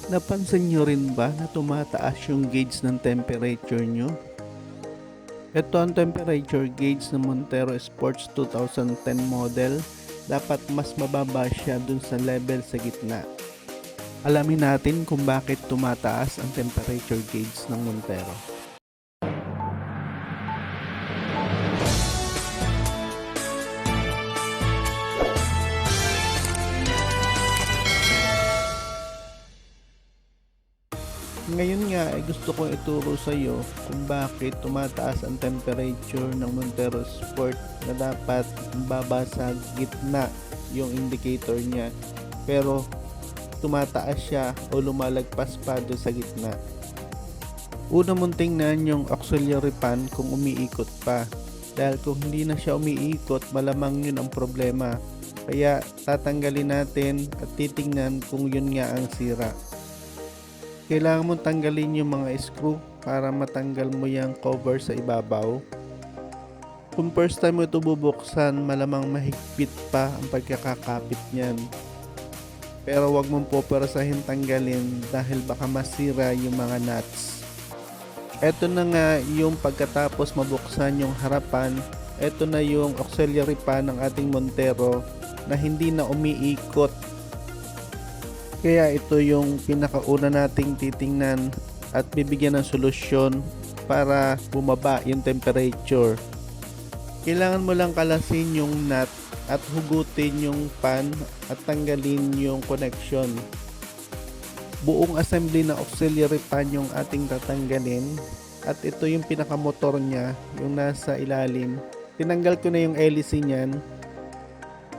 Napansin nyo rin ba na tumataas yung gauge ng temperature nyo? Ito ang temperature gauge ng Montero Sports 2010 model. Dapat mas mababa siya dun sa level sa gitna. Alamin natin kung bakit tumataas ang temperature gauge ng Montero. Ngayon nga ay gusto kong ituro sa iyo kung bakit tumataas ang temperature ng Montero Sport na dapat baba sa gitna yung indicator niya, pero tumataas siya o lumalagpas pa doon sa gitna. Una mong tingnan yung auxiliary fan kung umiikot pa, dahil kung hindi na siya umiikot malamang yun ang problema. Kaya tatanggalin natin at titingnan kung yun nga ang sira. Kailangan mong tanggalin yung mga screw para matanggal mo yung cover sa ibabaw. Kung first time mo ito bubuksan, malamang mahigpit pa ang pagkakakapit niyan. Pero wag mong popersahin tanggalin dahil baka masira yung mga nuts. Ito na nga yung pagkatapos mabuksan yung harapan. Ito na yung auxiliary fan ng ating Montero na hindi na umiikot. Kaya ito yung pinakauna nating titingnan at bibigyan ng solusyon para bumaba yung temperature. Kailangan mo lang kalasin yung nut at hugutin yung fan at tanggalin yung connection. Buong assembly ng auxiliary fan yung ating tatanggalin at ito yung pinakamotor niya, yung nasa ilalim. Tinanggal ko na yung LEC niyan.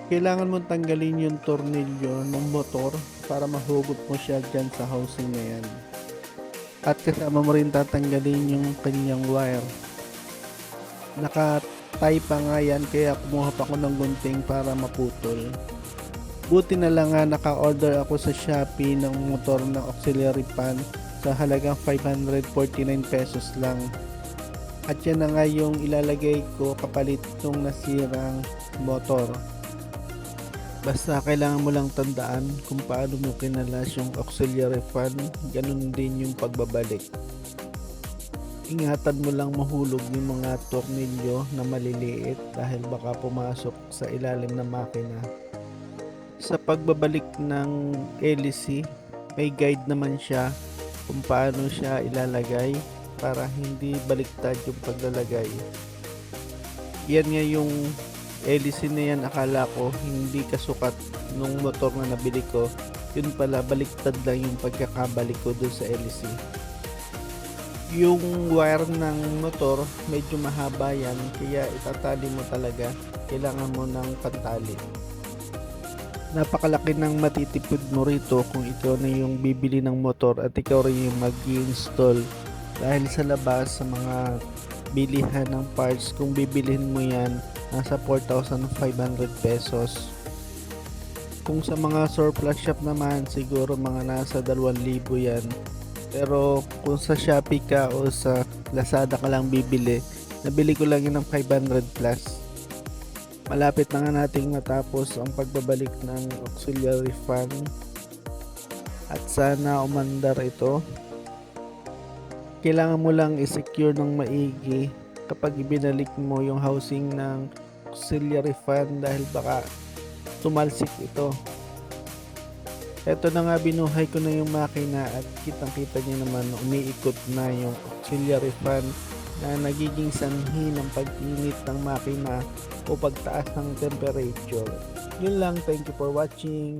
Kailangan mong tanggalin yung tornilyo ng motor para mahugot mo siya dyan sa housing na yan. At kasama mo rin tatanggalin yung kanyang wire. Naka-tie pa nga yan kaya kumuha pa ako ng gunting para maputol. Buti na lang nga naka-order ako sa Shopee ng motor ng auxiliary fan sa halagang 549 pesos lang. At yan na nga yung ilalagay ko kapalit ng nasirang motor. Basta kailangan mo lang tandaan kung paano mo kinalas yung auxiliary fan, ganun din yung pagbabalik. Ingatan mo lang mahulog yung mga tornilyo na maliliit dahil baka pumasok sa ilalim ng makina. Sa pagbabalik ng LEC, may guide naman siya kung paano siya ilalagay para hindi baliktad yung paglalagay. Yan nga yung LEC na yan, akala ko hindi kasukat nung motor na nabili ko. Yun pala, baliktad lang yung pagkakabalik ko dun sa LEC. Yung wire ng motor medyo mahaba yan, kaya itatali mo talaga. Kailangan mo ng pantali. Napakalaki ng matitipid mo rito kung ikaw na yung bibili ng motor at ikaw rin yung mag-i-install, dahil sa labas sa mga bilihan ng parts, kung bibilhin mo yan nasa 4,500 pesos. Kung sa mga surplus shop naman, siguro mga nasa 2,000 yan. Pero kung sa Shopee ka o sa Lazada ka lang bibili, nabili ko lang yun ng 500 plus. Malapit na nga nating matapos ang pagbabalik ng auxiliary fan at sana umandar ito. Kailangan mo lang i-secure ng maigi kapag ibinalik mo yung housing ng auxiliary fan dahil baka tumalsik ito. Eto na nga, binuhay ko na yung makina at kitang kita niyo naman umiikot na yung auxiliary fan na nagiging sanhi ng pag-init ng makina o pagtaas ng temperature. Yun lang, thank you for watching.